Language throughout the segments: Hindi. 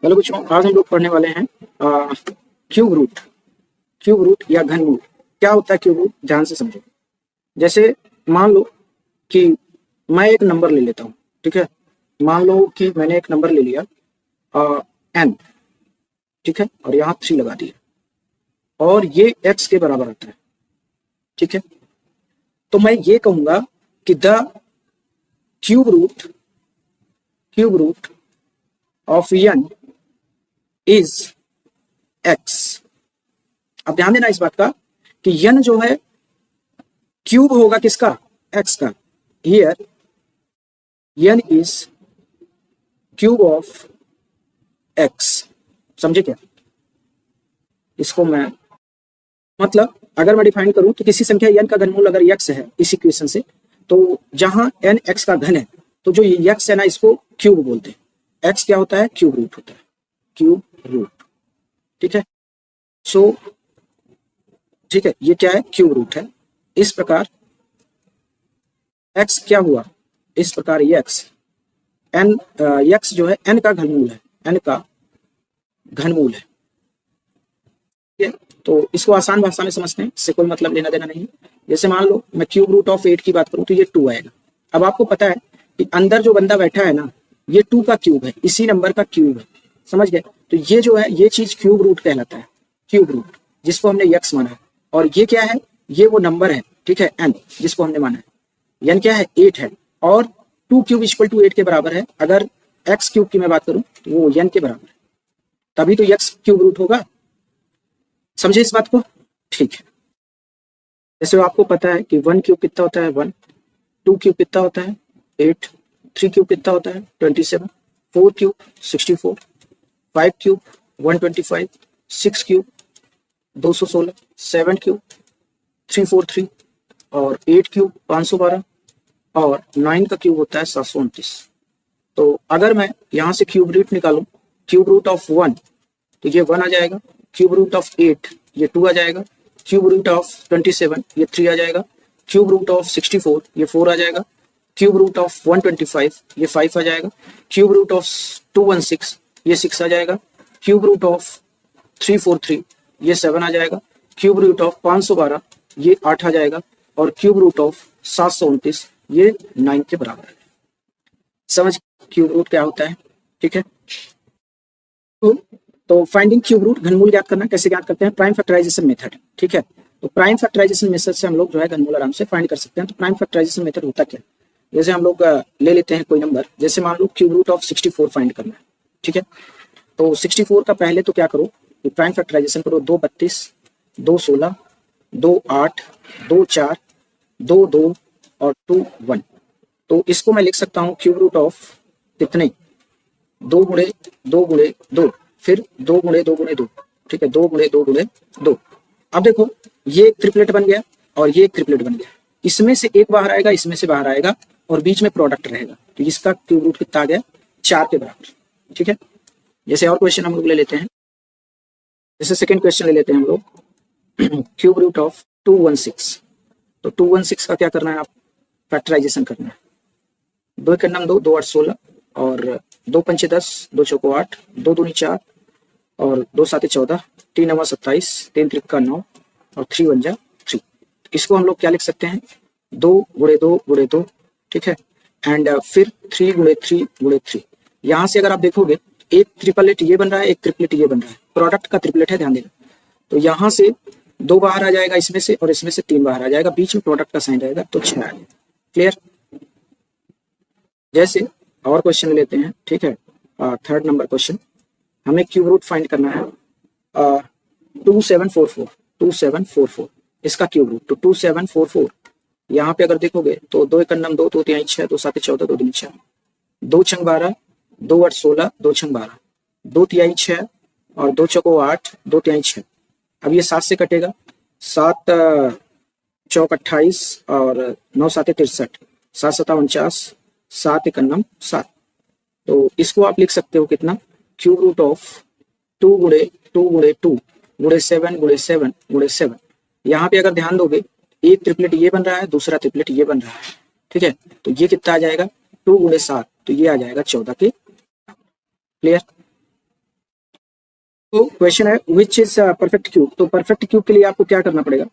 हेलो बच्चों, आज हम लोग पढ़ने वाले हैं क्यूब रूट। क्यूब रूट या घनमूल क्या होता है? क्यूब रूट ध्यान से समझो। जैसे मान लो कि मैं एक नंबर ले लेता हूँ, ठीक है। मान लो कि मैंने एक नंबर ले लिया n, ठीक है, और यहाँ 3 लगा दिया और ये x के बराबर आता है, ठीक है। तो मैं ये कहूंगा कि the cube root of n is x। अब ध्यान देना इस बात का कि n जो है क्यूब होगा किसका? x का। Here n is cube of x। समझे क्या? इसको मैं मतलब अगर मैं डिफाइन करूं तो किसी संख्या n का घनमूल अगर x है इस इक्वेशन से, तो जहां n x का घन है तो जो ये x है ना, इसको क्यूब बोलते हैं। x क्या होता है? क्यूब रूट होता है, क्यूब रूट, ठीक है। सो ठीक है, ये क्या है? क्यूब रूट है। इस प्रकार x क्या हुआ? इस प्रकार ये x जो है n का घनमूल है, n का घनमूल है, ठीक है। तो इसको आसान भाषा में समझते हैं, इससे कोई मतलब लेना देना नहीं। जैसे मान लो मैं क्यूब रूट ऑफ 8 की बात करूं तो ये 2 आएगा। अब आपको पता है कि अंदर जो बंदा बैठा है ना, ये 2 का क्यूब है, इसी नंबर का क्यूब है, समझ गए? तो ये जो है ये चीज क्यूब रूट कहलाता है, क्यूब रूट, जिसको हमने x माना है। और ये क्या है? ये वो नंबर है, ठीक है, n, जिसको हमने माना है। n क्या है? 8 है, और 2 क्यूब इक्वल टू 8 के बराबर है। अगर x क्यूब की मैं बात करूं तो वो n के बराबर है, तभी तो x क्यूब रूट होगा। समझे इस बात को? ठीक है। जैसे आपको पता है कि 1 क्यूब कितना होता है? 1। 2 क्यूब कितना होता है? 8। 3 क्यूब कितना होता है? 27। 4 क्यूब 64। 5 क्यूब 125। 6 क्यूब 216। 7 क्यूब 343 और 8 क्यूब 512 और 9 का क्यूब होता है 729। तो अगर मैं यहाँ से क्यूब रूट निकालूं, क्यूब रूट ऑफ 1 तो ये 1 आ जाएगा, क्यूब रूट ऑफ 8 ये 2 आ जाएगा, क्यूब रूट ऑफ 27 ये 3 आ जाएगा, क्यूब रूट ऑफ 64 ये 4 आ जाएगा, क्यूब रूट ऑफ 125 ये 5 आ जाएगा, क्यूब रूट ऑफ 216 ये 6 आ जाएगा, क्यूब रूट ऑफ 343 ये 7 आ जाएगा, क्यूब रूट ऑफ 512 ये 8 आ जाएगा, और क्यूब रूट ऑफ 729 ये 9 के बराबर है। समझ क्यूब रूट क्या होता है? ठीक है। तो फाइंडिंग क्यूब रूट, घनमूल ज्ञात करना कैसे ज्ञात करते हैं? प्राइम फैक्टराइजेशन मेथड, ठीक है। तो प्राइम फैक्टराइजेशन मेथड से हम लोग जो है घनमूल आराम से फाइंड कर सकते हैं। तो प्राइम फैक्टराइजेशन मेथड होता क्या? जैसे हम लोग ले लेते हैं कोई नंबर, जैसे मान लो क्यूब रूट ऑफ 64 फाइंड करना है, ठीक है। तो 64 का पहले तो क्या करो, प्राइम फैक्टराइजेशन करो। 2 32, 2 16, 2 8, 2 4, 2 2 और 2 1। तो इसको मैं लिख सकता हूँ क्यूब रूट ऑफ कितने? 2 गुणे 2 गुणे 2, फिर 2 गुणे 2 गुणे 2, ठीक है, 2 गुणे 2 गुणे 2। अब देखो ये एक ट्रिपलेट बन गया और ये एक ट्रिपलेट बन गया। इसमें से एक बाहर आएगा, इसमें से बाहर आएगा, और बीच में प्रोडक्ट रहेगा। तो इसका क्यूब रूट कितना आ गया? 4 के बराबर, ठीक है। जैसे और क्वेश्चन हम लोग ले लेते हैं, जैसे सेकंड क्वेश्चन ले लेते हैं हम लोग क्यूब रूट ऑफ 216। तो 216 का क्या करना है? आप फैक्टराइजेशन करना है। 2 के नम 2, 2 8 16 और 2 पंचे 10, 2 चौको 8, 2 दूनी 4 और 2 साते 14, 3 नवा 27, 3 त्रिका 9 और 3 1 जा 3। इसको हम लोग क्या लिख सकते हैं? 2 गुणे 2 गुणे 2, ठीक है, एंड फिर 3 गुणे 3 गुणे 3। यहाँ से अगर आप देखोगे एक ट्रिपलेट ये बन रहा है, एक ट्रिपलेट ये बन रहा है, प्रोडक्ट का ट्रिपलेट है, ध्यान देना। तो यहाँ से 2 बाहर आ जाएगा इसमें से, और इसमें से 3 बाहर आ जाएगा, बीच में प्रोडक्ट का साइन रहेगा, तो 6 आ जाएगा। क्लियर? जैसे और क्वेश्चन लेते हैं, ठीक है। थर्ड नंबर क्वेश्चन, हमें क्यूब रूट फाइंड करना है 2744। 2744 इसका क्यूब रूट। तो 2744 यहाँ पे अगर देखोगे तो 2 एकम 2, 2 तिहाई 6, 2 साते 14, 2 दूनी 4, 2 छंग 12, 2 8 16, 2 छंग 12, 2 तिहाई 6 और 2 चौको 8, 2 तिहाई 6। अब ये 7 से कटेगा, 7 चौक 28 और 9 साते 63, 7 सता 49, 7 एकम 7। तो इसको आप लिख सकते हो कितना? क्यूब रूट ऑफ 2 गुणे 2 गुणे 2 गुणे 7 गुणे 7 गुणे 7। यहाँ पे अगर ध्यान दोगे एक ट्रिपलेट ये बन रहा है, दूसरा ट्रिपलेट ये बन रहा है, ठीक है। तो ये कितना आ जाएगा? 2 गुणे 7, तो ये आ जाएगा 14 के। क्लियर? तो क्वेश्चन है विच इज परफेक्ट क्यूब। तो परफेक्ट क्यूब के लिए आपको क्या करना पड़ेगा,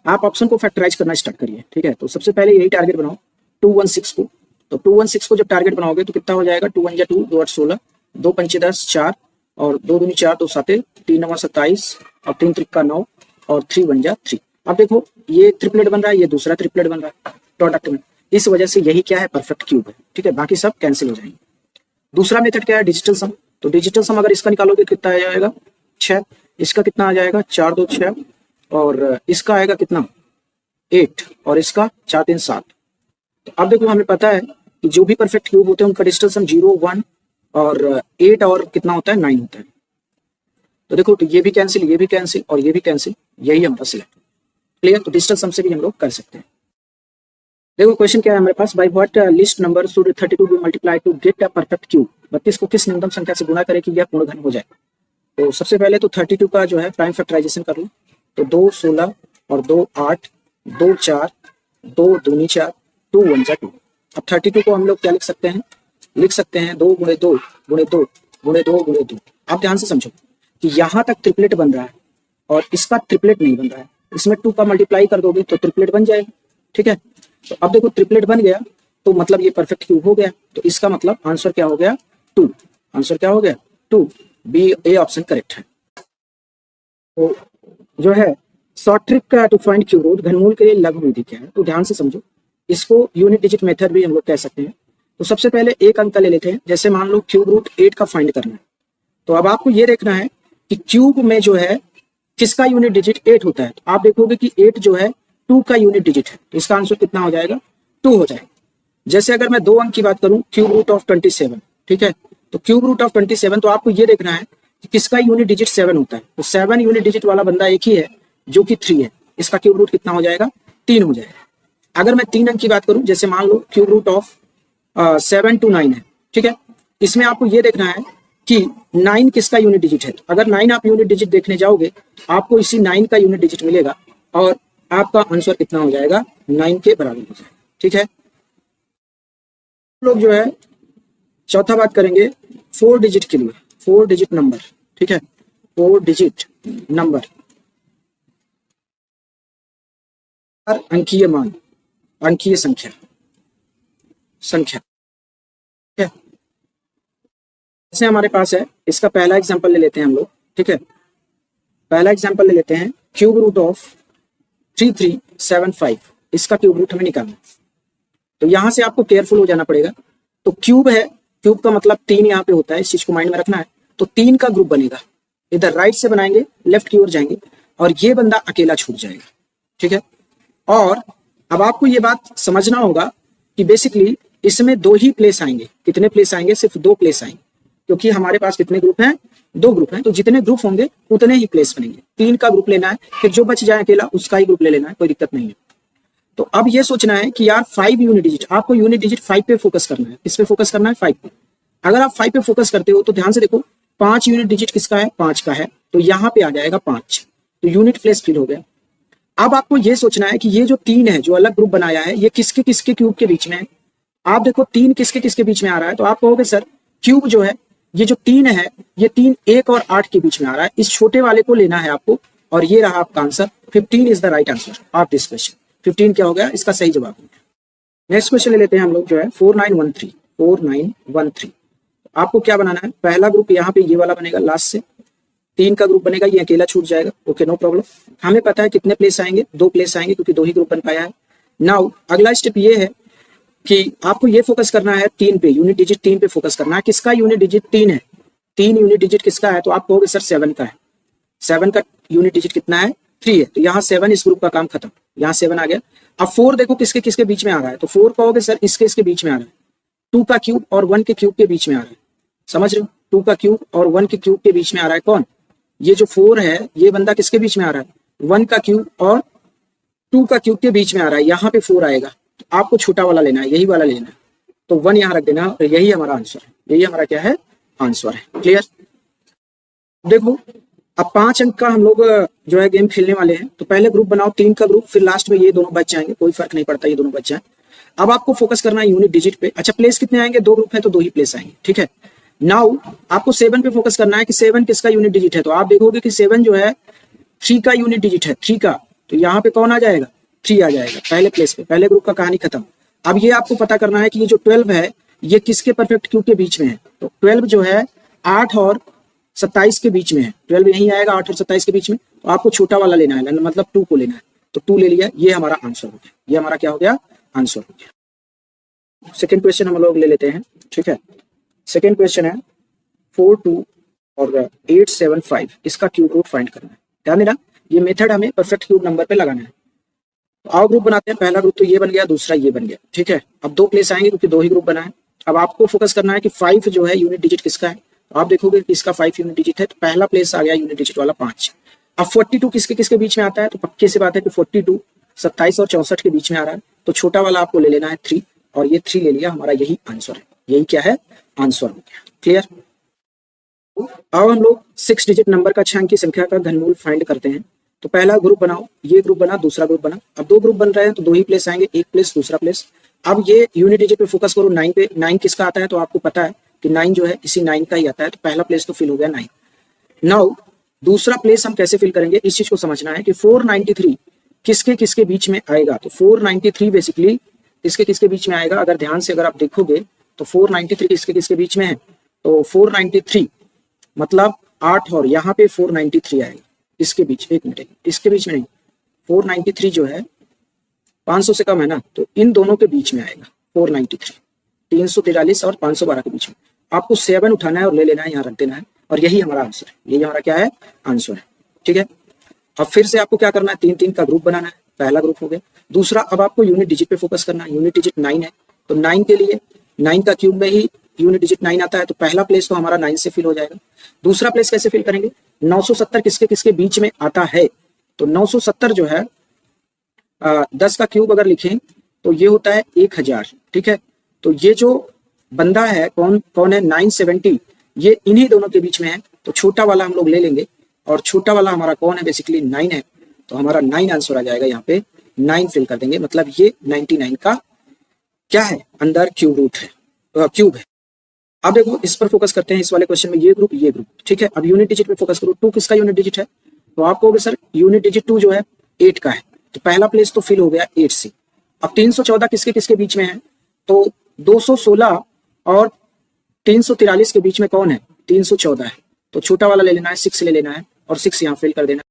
आप ऑप्शन को फैक्टराइज करना स्टार्ट करिए। ठीक है, तो सबसे पहले यही टारगेट बनाओ 216 को। तो 216 को जब टारगेट बनाओगे तो कितना हो जाएगा, 2 1 2 2 8 16, 2 5 10 4 और 2 2 4 2 7 3 9 27 और 3 3 9 और 3 1 3। अब देखो ये ट्रिपलेट बन रहा है, ये दूसरा ट्रिपलेट बन रहा है प्रोडक्ट में, इस वजह से यही क्या है, परफेक्ट क्यूब है। ठीक है, बाकी सब कैंसिल हो जाएंगे। दूसरा मेथड क्या है, डिजिटल सम। तो डिजिटल सम अगर इसका निकालोगे कितना आ जाएगा 6, इसका कितना आ जाएगा 4 2 6 और इसका आएगा कितना 8 और इसका 4 3 7। तो अब देखो हमें पता है कि जो भी परफेक्ट क्यूब होते हैं उनका डिजिटल सम 0 1 और 8 और कितना होता है 9 होता है। तो देखो तो ये भी कैंसिल, ये भी कैंसिल और ये भी कैंसिल, यही हमारा सिलेक्ट। क्लियर, तो डिजिटल सम से भी हम लोग कर सकते हैं। देखो क्वेश्चन क्या है हमारे पास, by what least number should 32 be multiply to get a perfect cube. 32 को किस न्यूनतम संख्या से गुणा करें कि यह पूर्ण घन हो जाए। तो सबसे पहले तो 32 का जो है प्राइम फैक्टराइजेशन कर लो। तो 2 16 और 2 8 2 4 2 दूनी 4 2 1 2। अब 32 को हम लोग क्या लिख सकते हैं, लिख सकते हैं 2 गुणे 2 गुणे 2 गुणे 2 गुणे 2। आप ध्यान से समझो कि यहाँ तक ट्रिपलेट बन रहा है और इसका ट्रिपलेट नहीं बन रहा है, इसमें 2 का मल्टीप्लाई कर दोगे तो ट्रिपलेट बन जाएगा। ठीक है, तो अब देखो ट्रिपलेट बन गया तो मतलब ये परफेक्ट क्यूब हो गया। तो इसका मतलब आंसर क्या हो गया 2। आंसर क्या हो गया 2, बी ए ऑप्शन करेक्ट है। तो जो है शॉर्ट ट्रिक का टू फाइंड क्यूब रूट, घनमूल के लिए लघु विधि क्या है। तो ध्यान से समझो, इसको यूनिट डिजिट मेथड भी हम लोग कह सकते हैं। तो सबसे पहले एक अंक ले लेते हैं, जैसे मान लो क्यूब रूट 8 का फाइंड करना है। तो अब आपको ये देखना है कि क्यूब में जो है किसका यूनिट डिजिट 8 होता है। तो आप देखोगे कि 8 जो है 2 का यूनिट डिजिट है, तो इसका आंसर कितना हो जाएगा 2 हो जाएगा। जैसे अगर मैं 2 अंक की बात करूं, क्यूब रूट ऑफ 27। ठीक है, तो क्यूब रूट ऑफ 27, तो आपको ये देखना है कि किसका यूनिट डिजिट 7 होता है। तो 7 यूनिट डिजिट वाला बंदा एक ही है जो कि 3 है, इसका क्यूब रूट कितना हो जाएगा 3 हो जाएगा। अगर मैं 3 अंक की बात करूं, जैसे मान लो क्यूब रूट ऑफ 7 to 9 है। ठीक है, इसमें आपको ये देखना है कि 9 किसका यूनिट डिजिट है। अगर 9 आप यूनिट डिजिट देखने जाओगे तो आपको इसी 9 का यूनिट डिजिट मिलेगा और आपका आंसर कितना हो जाएगा 9 के बराबर हो जाएगा। ठीक है, लोग जो है चौथा बात करेंगे 4 डिजिट के लिए, 4 डिजिट नंबर। ठीक है, 4 डिजिट नंबर, अंकीय मान, अंकीय संख्या। ठीक है, जैसे हमारे पास है, इसका पहला एग्जांपल ले लेते हैं हम लोग। ठीक है, पहला एग्जांपल ले लेते हैं क्यूब रूट ऑफ 3375। इसका क्यूब रूट हमें निकालना है, तो यहां से आपको केयरफुल हो जाना पड़ेगा। तो क्यूब है, क्यूब का मतलब 3 यहाँ पे होता है, इस चीज को माइंड में रखना है। तो 3 का ग्रुप बनेगा, इधर राइट से बनाएंगे, लेफ्ट की ओर जाएंगे और ये बंदा अकेला छूट जाएगा। ठीक है, और अब आपको ये बात समझना होगा कि बेसिकली इसमें 2 ही प्लेस आएंगे। कितने प्लेस आएंगे, सिर्फ 2 प्लेस आएंगे, क्योंकि हमारे पास कितने ग्रुप हैं, 2 ग्रुप हैं। तो जितने ग्रुप होंगे उतने ही प्लेस बनेंगे। 3 का ग्रुप लेना है, फिर जो बच जाए अकेला उसका ही ग्रुप ले लेना है, कोई दिक्कत नहीं है। तो अब ये सोचना है कि यार 5 यूनिट डिजिट, आपको यूनिट डिजिट 5 पे फोकस करना है। किस पे फोकस करना है, 5 पे। अगर आप 5 पे फोकस करते हो तो ध्यान से देखो 5 यूनिट डिजिट किसका है, 5 का है, तो यहाँ पे आ जाएगा 5, तो यूनिट प्लेस फिल हो गया। अब आपको ये सोचना है कि ये जो 3 है, जो अलग ग्रुप बनाया है, ये किसके किसके क्यूब के बीच में है। आप देखो 3 किसके किसके बीच में आ रहा है, तो आप कहोगे सर क्यूब जो है, ये जो 3 है, ये 3 1 और 8 के बीच में आ रहा है। इस छोटे वाले को लेना है आपको, और ये रहा आपका answer. 15 is the right answer of this question. 15 क्या हो गया, इसका सही जवाब हो गया। नेक्स्ट क्वेश्चन ले लेते हैं हम लोग, जो है 4913। 4913 आपको क्या बनाना है, पहला ग्रुप यहाँ पे ये वाला बनेगा, लास्ट से 3 का ग्रुप बनेगा, ये अकेला छूट जाएगा। Okay, no problem. हमें पता है कितने प्लेस आएंगे, 2 प्लेस आएंगे, क्योंकि 2 ही ग्रुप बन पाया है। नाउ अगला स्टेप ये है कि आपको ये फोकस करना है 3 पे, यूनिट डिजिट 3 पे फोकस करना है। किसका यूनिट डिजिट 3 है, 3 यूनिट डिजिट किसका है, तो आप कहोगे सर 7 का है। 7 का यूनिट डिजिट कितना है, 3 है, तो यहाँ 7, इस ग्रुप का काम खत्म, यहाँ 7 आ गया। अब 4 देखो किसके किसके बीच में आ रहा है, तो 4 कहोगे सर इसके इसके बीच में आ रहा है। 2 का क्यूब और 1 के क्यूब के बीच में आ रहा है, समझ रहे हो। 2 का क्यूब और 1 के क्यूब के बीच में आ रहा है कौन, ये जो 4 है, ये बंदा किसके बीच में आ रहा है, 1 का क्यूब और 2 का क्यूब के बीच में आ रहा है। यहाँ पे 4 आएगा, तो आपको छोटा वाला लेना है, यही वाला लेना है। तो 1 यहाँ रख देना, और यही हमारा आंसर है, यही हमारा क्या है, आंसर है। क्लियर। देखो अब 5 अंक का हम लोग जो है गेम खेलने वाले हैं। तो पहले ग्रुप बनाओ 3 का ग्रुप, फिर लास्ट में ये दोनों बच जाएंगे, कोई फर्क नहीं पड़ता, ये दोनों बच जाए। अब आपको फोकस करना है यूनिट डिजिट पे। अच्छा, प्लेस कितने आएंगे, 2 ग्रुप है तो 2 ही प्लेस आएंगे। ठीक है, नाउ आपको 7 पे फोकस करना है कि 7 किसका यूनिट डिजिट है। तो आप देखोगे कि 7 जो है 3 का यूनिट डिजिट है, 3 का, तो यहाँ पे कौन आ जाएगा, 3 आ जाएगा पहले प्लेस पे, पहले ग्रुप का कहानी खत्म। अब ये आपको पता करना है कि ये जो 12 है ये किसके परफेक्ट क्यूब के बीच में है। तो 12 जो है 8 और 27 के बीच में है, 12 यहीं आएगा 8 और 27 के बीच में। तो आपको छोटा वाला लेना है, मतलब 2 को लेना है, तो 2 ले लिया, ये हमारा आंसर हो गया, ये हमारा क्या हो गया, आंसर हो गया। सेकेंड क्वेश्चन हम लोग ले लेते हैं, ठीक है। सेकेंड क्वेश्चन है 4, 2 और 8, 7, 5 इसका क्यूब रूट फाइंड करना है। ध्यान देना ये मेथड हमें परफेक्ट क्यूब नंबर पे लगाना है। तो आओ ग्रुप बनाते हैं, पहला ग्रुप तो ये बन गया, दूसरा ये बन गया, ठीक है। अब 2 प्लेस आएंगे क्योंकि 2 ही ग्रुप बना है। अब आपको फोकस करना है कि 5 जो है यूनिट डिजिट किसका है। तो आप देखोगे कि इसका 5 यूनिट डिजिट है, तो पहला प्लेस आ गया यूनिट डिजिट वाला 5। अब 42 किसके किसके बीच में आता है, तो पक्के से बात है कि 42 27 और 64 के बीच में आ रहा है। तो छोटा वाला आपको ले लेना है 3, और ये 3 ले लिया, हमारा यही आंसर है, यही क्या है, आंसर हो गया। क्लियर। अब हम लोग 6 डिजिट नंबर का 6 अंकी संख्या का घनमूल फाइंड करते हैं। तो पहला ग्रुप बनाओ, ये ग्रुप बना, दूसरा ग्रुप बना। अब 2 ग्रुप बन रहे हैं तो 2 ही प्लेस आएंगे, एक प्लेस दूसरा प्लेस। अब ये यूनिट डिजिट पे फोकस करो 9 पे। 9 किसका आता है, तो आपको पता है कि 9 जो है इसी 9 का ही आता है, तो पहला प्लेस तो फिल हो गया 9। नाउ दूसरा प्लेस हम कैसे फिल करेंगे, इस चीज को समझना है कि 493 किसके किसके बीच में आएगा। तो 493 बेसिकली किसके किसके बीच में आएगा, अगर ध्यान से अगर आप देखोगे तो 493 किसके किसके बीच में है। तो 493 मतलब 8 और यहाँ पे 493 आएगा, इसके बीच, एक मिनट, इसके बीच में नहीं, 493 जो है 500 से कम है ना, तो इन दोनों के बीच में आएगा 493, 343 और 512 के बीच में। आपको 7 उठाना है और ले लेना है, यहाँ रख देना है, और यही हमारा आंसर है, यही हमारा क्या है, आंसर है, ठीक है। अब फिर से आपको क्या करना है, 3-3 का ग्रुप बनाना है, पहला ग्रुप हो गया। दूसरा, अब आपको यूनिट डिजिट पे फोकस करना है, यूनिट डिजिट 9 है, तो 9 के लिए 9 का क्यूब में ही यूनिट डिजिट 9 आता है, तो पहला प्लेस तो हमारा 9 से फिल हो जाएगा। दूसरा प्लेस कैसे फिल करेंगे, 970 किसके किसके बीच में आता है। तो 970 जो है 10 का क्यूब अगर लिखें तो ये होता है 1000, ठीक है। तो ये जो बंदा है कौन कौन है, 970, ये इन्हीं दोनों के बीच में है। तो छोटा वाला हम लोग ले लेंगे, और छोटा वाला हमारा कौन है, बेसिकली 9 है। तो हमारा 9 आंसर आ जाएगा, यहाँ पे 9 फिल कर देंगे, मतलब ये 99 का क्या है, अंदर क्यूब रूट है, क्यूब है। अब देखो इस पर फोकस करते हैं, इस वाले क्वेश्चन में ये ग्रुप, ठीक है। अब यूनिट डिजिट पे फोकस करो, 2 किसका यूनिट डिजिट है, तो आप कहोगे सर यूनिट डिजिट 2 जो है 8 का है, तो पहला प्लेस तो फिल हो गया 8 से। अब 314 किसके किसके बीच में है, तो 216 और 343 के बीच में कौन है, 314 है। तो छोटा वाला ले लेना है, 6 ले लेना है, और 6 यहाँ फिल कर देना है।